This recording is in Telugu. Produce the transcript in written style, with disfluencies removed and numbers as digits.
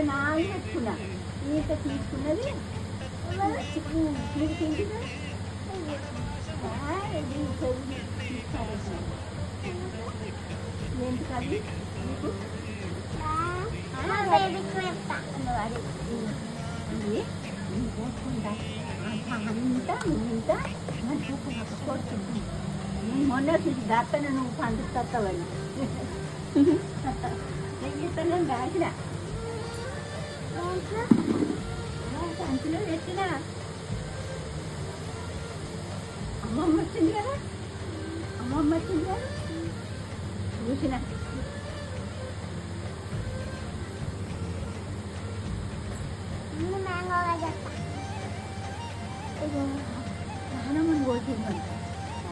ఇలా నాలుగు పెట్టుకున్నా ఈత తీసుకున్నది మీరు తింటున్నా ఎందుకది నీకు మొన్న దాత్తన నువ్వు పండుతావని నేను దాచిన సంచులో పెట్టిన అమ్మమ్మ వచ్చింది కదా అమ్మమ్మ వచ్చింది కదా చూసిన నానమ్మని కోసింది